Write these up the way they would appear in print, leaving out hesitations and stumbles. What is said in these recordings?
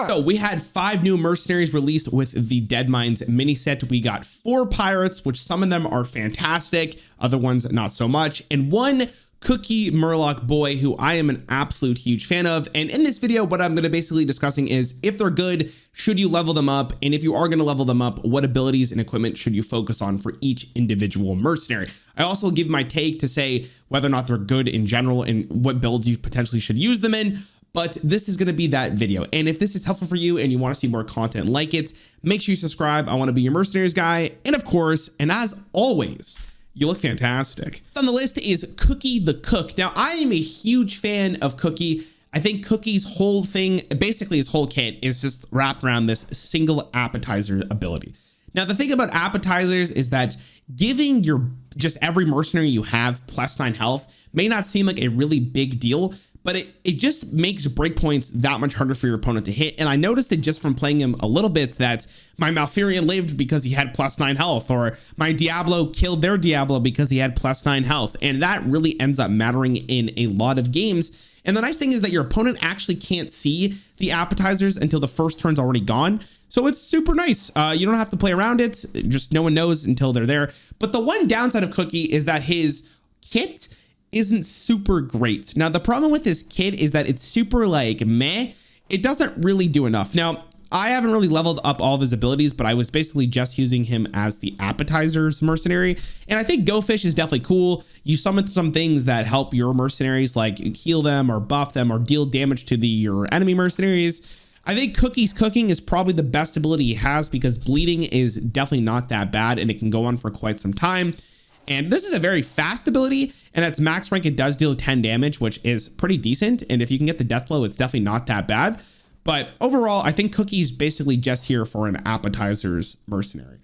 So we had 5 new mercenaries released with the Dead Mines mini set. We got 4 pirates, which some of them are fantastic, other ones not so much, and 1 Cookie Murloc boy who I am an absolute huge fan of. And in this video, what I'm going to basically discussing is if they're good, should you level them up? And if you are going to level them up, what abilities and equipment should you focus on for each individual mercenary? I also give my take to say whether or not they're good in general and what builds you potentially should use them in. But this is going to be that video. And if this is helpful for you and you want to see more content like it, make sure you subscribe. I want to be your mercenaries guy. And of course, and as always, you look fantastic. On the list is Cookie the Cook. Now, I am a huge fan of Cookie. I think Cookie's whole thing, basically his whole kit, is just wrapped around this single appetizer ability. Now, the thing about appetizers is that giving your just every mercenary you have +9 health may not seem like a really big deal, but it just makes breakpoints that much harder for your opponent to hit. And I noticed it just from playing him a little bit that my Malfurion lived because he had +9 health, or my Diablo killed their Diablo because he had +9 health. And that really ends up mattering in a lot of games. And the nice thing is that your opponent actually can't see the appetizers until the first turn's already gone. So it's super nice. You don't have to play around it. Just no one knows until they're there. But the one downside of Cookie is that his kit isn't super great. Now, the problem with this kit is that it's super like meh. It doesn't really do enough. Now, I haven't really leveled up all of his abilities, but I was basically just using him as the appetizers mercenary. And I think Go Fish is definitely cool. You summon some things that help your mercenaries, like heal them or buff them or deal damage to your enemy mercenaries. I think Cookie's Cooking is probably the best ability he has because bleeding is definitely not that bad and it can go on for quite some time. And this is a very fast ability, and at its max rank, it does deal 10 damage, which is pretty decent. And if you can get the death blow, it's definitely not that bad. But overall, I think Cookie's basically just here for an appetizers mercenary.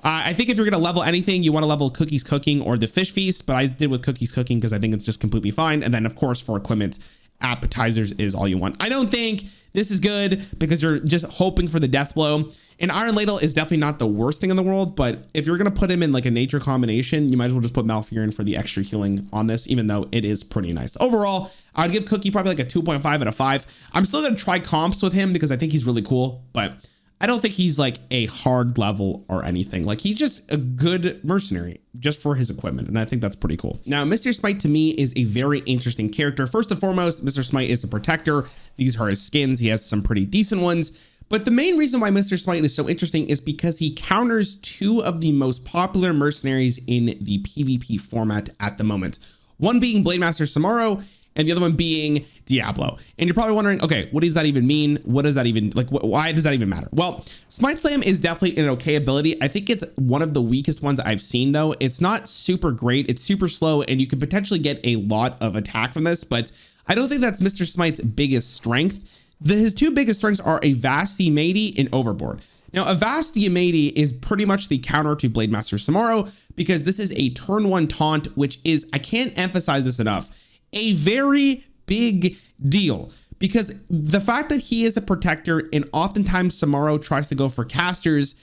I think if you're going to level anything, you want to level Cookie's Cooking or the Fish Feast, but I did with Cookie's Cooking because I think it's just completely fine. And then, of course, for equipment, appetizers is all you want. I don't think this is good because you're just hoping for the death blow. And Iron Ladle is definitely not the worst thing in the world, but if you're going to put him in like a nature combination, you might as well just put Malfurion for the extra healing on this, even though it is pretty nice. Overall, I'd give Cookie probably like a 2.5 out of 5. I'm still going to try comps with him because I think he's really cool, but I don't think he's like a hard level or anything. Like he's just a good mercenary just for his equipment. And I think that's pretty cool. Now, Mr. Smite to me is a very interesting character. First and foremost, Mr. Smite is a protector. These are his skins. He has some pretty decent ones. But the main reason why Mr. Smite is so interesting is because he counters 2 of the most popular mercenaries in the PvP format at the moment. One being Blademaster Samaro, and the other one being Diablo. And you're probably wondering, okay, what does that even mean? What does that even, like, why does that even matter? Well, Smite Slam is definitely an okay ability. I think it's one of the weakest ones I've seen though. It's not super great. It's super slow and you could potentially get a lot of attack from this, but I don't think that's Mr. Smite's biggest strength. His 2 biggest strengths are Avasti Matey and Overboard. Now, Avasti Matey is pretty much the counter to Blademaster Samaro because this is a turn 1 taunt, which is, I can't emphasize this enough, a very big deal because the fact that he is a protector and oftentimes Samaro tries to go for casters,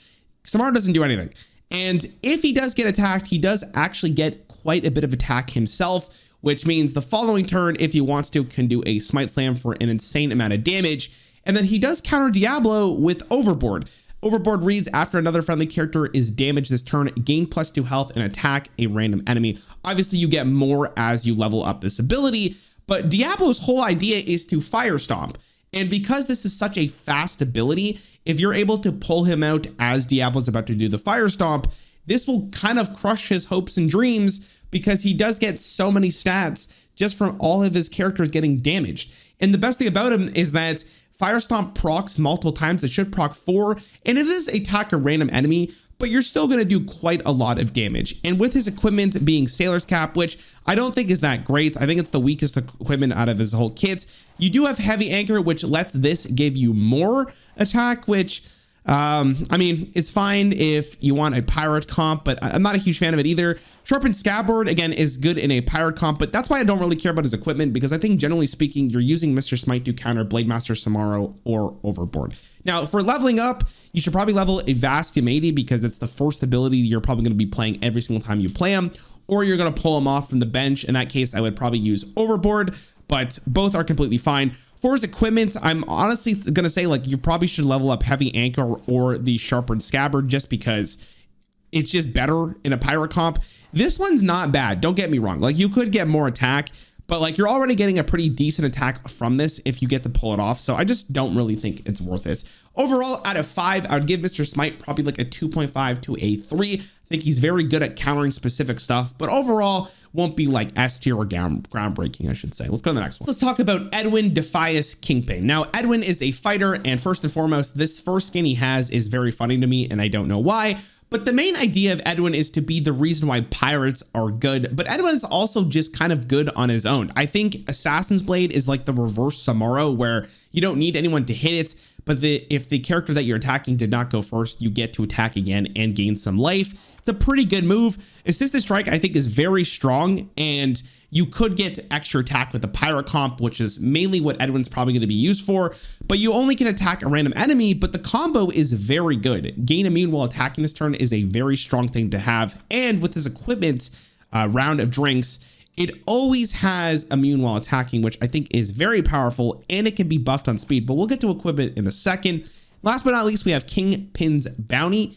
Samaro doesn't do anything. And if he does get attacked, he does actually get quite a bit of attack himself, which means the following turn, if he wants to, can do a Smite Slam for an insane amount of damage. And then he does counter Diablo with Overboard. Overboard reads after another friendly character is damaged this turn, gain +2 health and attack a random enemy. Obviously, you get more as you level up this ability, but Diablo's whole idea is to Fire Stomp. And because this is such a fast ability, if you're able to pull him out as Diablo's about to do the Fire Stomp, this will kind of crush his hopes and dreams because he does get so many stats just from all of his characters getting damaged. And the best thing about him is that Fire Stomp procs multiple times. It should proc 4, and it is attack a random enemy, but you're still going to do quite a lot of damage. And with his equipment being Sailor's Cap, which I don't think is that great. I think it's the weakest equipment out of his whole kit. You do have Heavy Anchor, which lets this give you more attack, which I mean, it's fine if you want a pirate comp, but I'm not a huge fan of it either. Sharpened Scabbard, again, is good in a pirate comp, but that's why I don't really care about his equipment, because I think generally speaking, you're using Mr. Smite to counter Blademaster Samaro or Overboard. Now, for leveling up, you should probably level a Vast Yamadi because it's the first ability you're probably going to be playing every single time you play him, or you're going to pull him off from the bench. In that case, I would probably use Overboard, but both are completely fine. For his equipment, I'm honestly gonna say like you probably should level up heavy anchor or the sharpened scabbard just because it's just better in a pirate comp. This one's not bad, don't get me wrong. Like you could get more attack, but like you're already getting a pretty decent attack from this if you get to pull it off. So I just don't really think it's worth it. Overall, out of 5, I would give Mr. Smite probably like a 2.5 to a 3. I think he's very good at countering specific stuff, but overall won't be like S tier or groundbreaking, I should say. Let's go to the next one. Let's talk about Edwin Defias Kingpin. Now, Edwin is a fighter, and first and foremost, this first skin he has is very funny to me, and I don't know why. But the main idea of Edwin is to be the reason why pirates are good, but Edwin is also just kind of good on his own. I think Assassin's Blade is like the reverse Samaro, where you don't need anyone to hit it, but if the character that you're attacking did not go first, you get to attack again and gain some life. It's a pretty good move. Assisted Strike, I think, is very strong, and you could get extra attack with the pirate comp, which is mainly what Edwin's probably going to be used for, but you only can attack a random enemy, but the combo is very good. Gain immune while attacking this turn is a very strong thing to have, and with his equipment, round of drinks, it always has immune while attacking, which I think is very powerful, and it can be buffed on speed, but we'll get to equipment in a second. Last but not least, we have Kingpin's Bounty.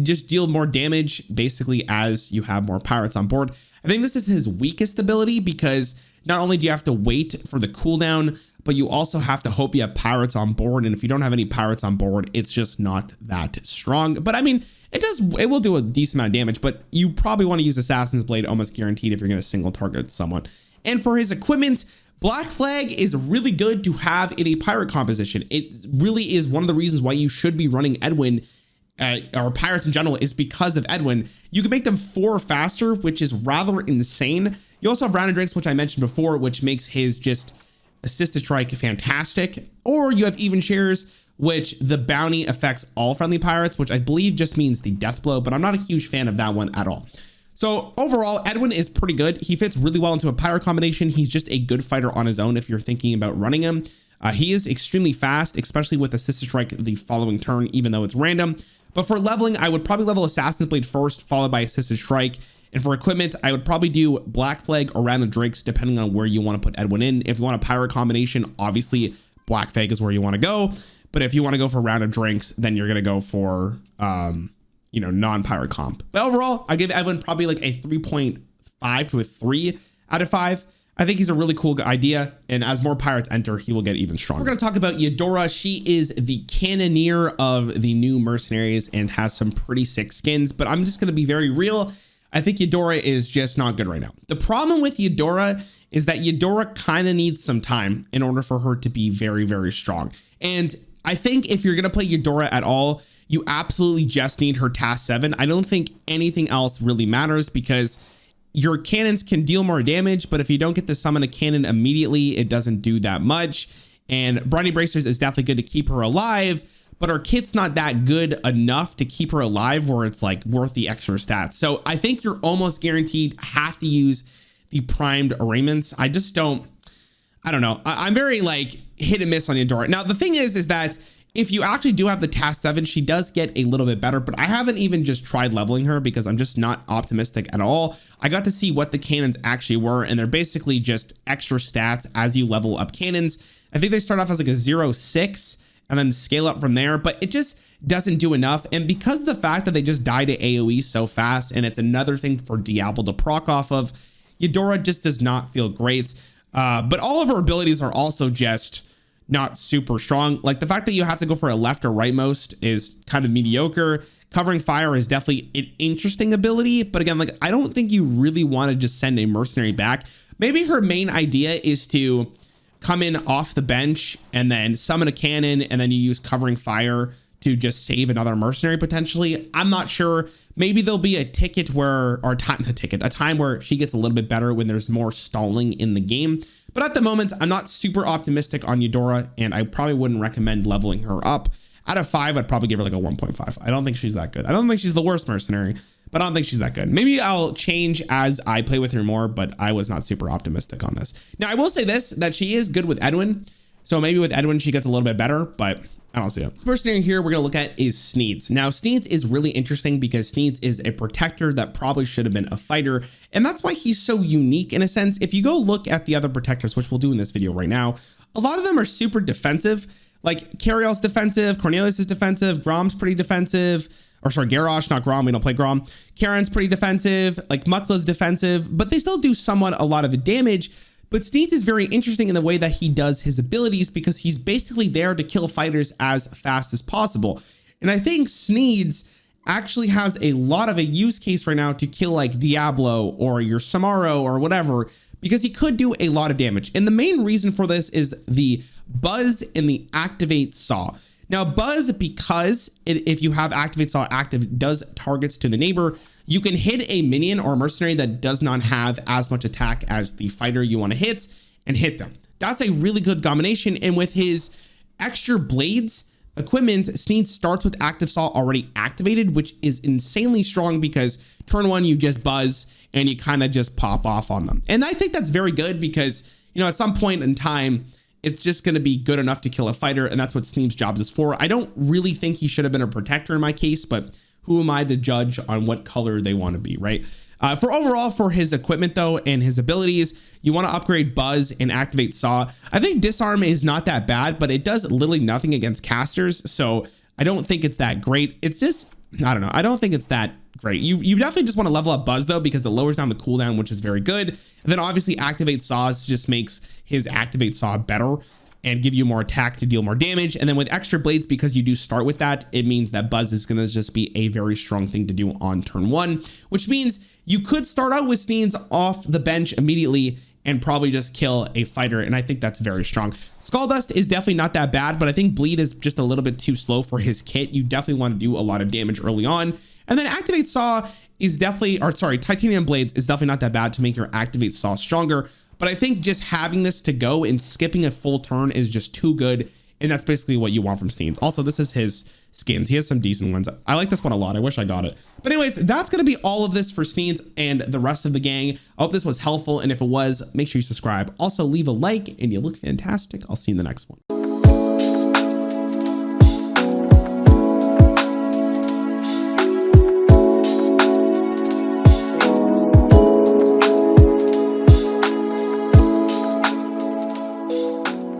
Just deal more damage basically as you have more pirates on board. I think this is his weakest ability because not only do you have to wait for the cooldown, but you also have to hope you have pirates on board. And if you don't have any pirates on board, it's just not that strong. But I mean, it will do a decent amount of damage, but you probably want to use Assassin's Blade almost guaranteed if you're going to single target someone. And for his equipment, Black Flag is really good to have in a pirate composition. It really is one of the reasons why you should be running Edwin or pirates in general is because of Edwin. You can make them 4 faster, which is rather insane. You also have round of drinks, which I mentioned before, which makes his just assisted strike fantastic. Or you have even shares, which the bounty affects all friendly pirates, which I believe just means the death blow, but I'm not a huge fan of that one at all. So overall, Edwin is pretty good. He fits really well into a pirate combination. He's just a good fighter on his own if you're thinking about running him. He is extremely fast, especially with assisted strike the following turn, even though it's random. But for leveling, I would probably level Assassin's Blade first, followed by Assisted Strike. And for equipment, I would probably do Black Flag or Round of Drinks, depending on where you want to put Edwin in. If you want a pirate combination, obviously Black Flag is where you want to go. But if you want to go for Round of Drinks, then you're going to go for, non-pirate comp. But overall, I give Edwin probably like a 3.5 to a 3 out of 5. I think he's a really cool idea, and as more pirates enter, he will get even stronger. We're going to talk about Eudora. She is the cannoneer of the new mercenaries and has some pretty sick skins, but I'm just going to be very real. I think Eudora is just not good right now. The problem with Eudora is that Eudora kind of needs some time in order for her to be very, very strong. And I think if you're going to play Eudora at all, you absolutely just need her task 7. I don't think anything else really matters because your cannons can deal more damage, but if you don't get to summon a cannon immediately, it doesn't do that much. And Briny Bracers is definitely good to keep her alive, but her kit's not that good enough to keep her alive where it's like worth the extra stats. So I think you're almost guaranteed have to use the primed arraignments. I don't know. I'm very like hit and miss on Eudora. Now, the thing is that if you actually do have the task 7, she does get a little bit better, but I haven't even just tried leveling her because I'm just not optimistic at all. I got to see what the cannons actually were, and they're basically just extra stats as you level up cannons. I think they start off as like a 0.6 and then scale up from there, but it just doesn't do enough. And because of the fact that they just die to AoE so fast, and it's another thing for Diablo to proc off of, Eudora just does not feel great. But all of her abilities are also just not super strong. Like the fact that you have to go for a left or right most is kind of mediocre. Covering fire is definitely an interesting ability, but again, like I don't think you really want to just send a mercenary back. Maybe her main idea is to come in off the bench and then summon a cannon, and then you use covering fire to just save another mercenary potentially. I'm not sure. Maybe there'll be a ticket where, or a time where she gets a little bit better when there's more stalling in the game. But at the moment, I'm not super optimistic on Eudora, and I probably wouldn't recommend leveling her up. Out of 5, I'd probably give her like a 1.5. I don't think she's that good. I don't think she's the worst mercenary, but I don't think she's that good. Maybe I'll change as I play with her more, but I was not super optimistic on this. Now, I will say this, that she is good with Edwin. So maybe with Edwin, she gets a little bit better, but I don't see it. This mercenary here we're going to look at is Sneeds. Now, Sneeds is really interesting because Sneeds is a protector that probably should have been a fighter. And that's why he's so unique in a sense. If you go look at the other protectors, which we'll do in this video right now, a lot of them are super defensive. Like Cariel's defensive, Cornelius is defensive, Grom's pretty defensive. Or sorry, Garrosh, not Grom. We don't play Grom. Karen's pretty defensive. Like Mukla's defensive, but they still do somewhat a lot of the damage. But Sneeds is very interesting in the way that he does his abilities because he's basically there to kill fighters as fast as possible. And I think Sneeds actually has a lot of a use case right now to kill like Diablo or your Samaro or whatever, because he could do a lot of damage. And the main reason for this is the Buzz and the Activate Saw. Now Buzz, because if you have Activate Saw active, does targets to the neighbor, you can hit a minion or mercenary that does not have as much attack as the fighter you want to hit and hit them. That's a really good combination. And with his extra blades equipment, Sneed starts with Active Saw already activated, which is insanely strong because turn one, you just buzz and you kind of just pop off on them. And I think that's very good because, you know, at some point in time, it's just going to be good enough to kill a fighter. And that's what Sneed's job is for. I don't really think he should have been a protector in my case, but who am I to judge on what color they want to be, right? For his equipment though, and his abilities, you want to upgrade Buzz and Activate Saw. I think Disarm is not that bad, but it does literally nothing against casters. So I don't think it's that great. It's just, I don't know. I don't think it's that great. You definitely just want to level up Buzz though, because it lowers down the cooldown, which is very good. And then obviously Activate Saws just makes his Activate Saw better and give you more attack to deal more damage. And then with extra blades, because you do start with that, it means that Buzz is going to just be a very strong thing to do on turn one, which means you could start out with Sneeds off the bench immediately and probably just kill a fighter. And I think that's very strong. Scaldust is definitely not that bad, but I think Bleed is just a little bit too slow for his kit. You definitely want to do a lot of damage early on. And then Activate Saw is definitely, or sorry, Titanium Blades is definitely not that bad to make your Activate Saw stronger. But I think just having this to go and skipping a full turn is just too good. And that's basically what you want from Sneeds. Also, this is his skins. He has some decent ones. I like this one a lot. I wish I got it. But anyways, that's going to be all of this for Sneeds and the rest of the gang. I hope this was helpful. And if it was, make sure you subscribe. Also, leave a like and you look fantastic. I'll see you in the next one.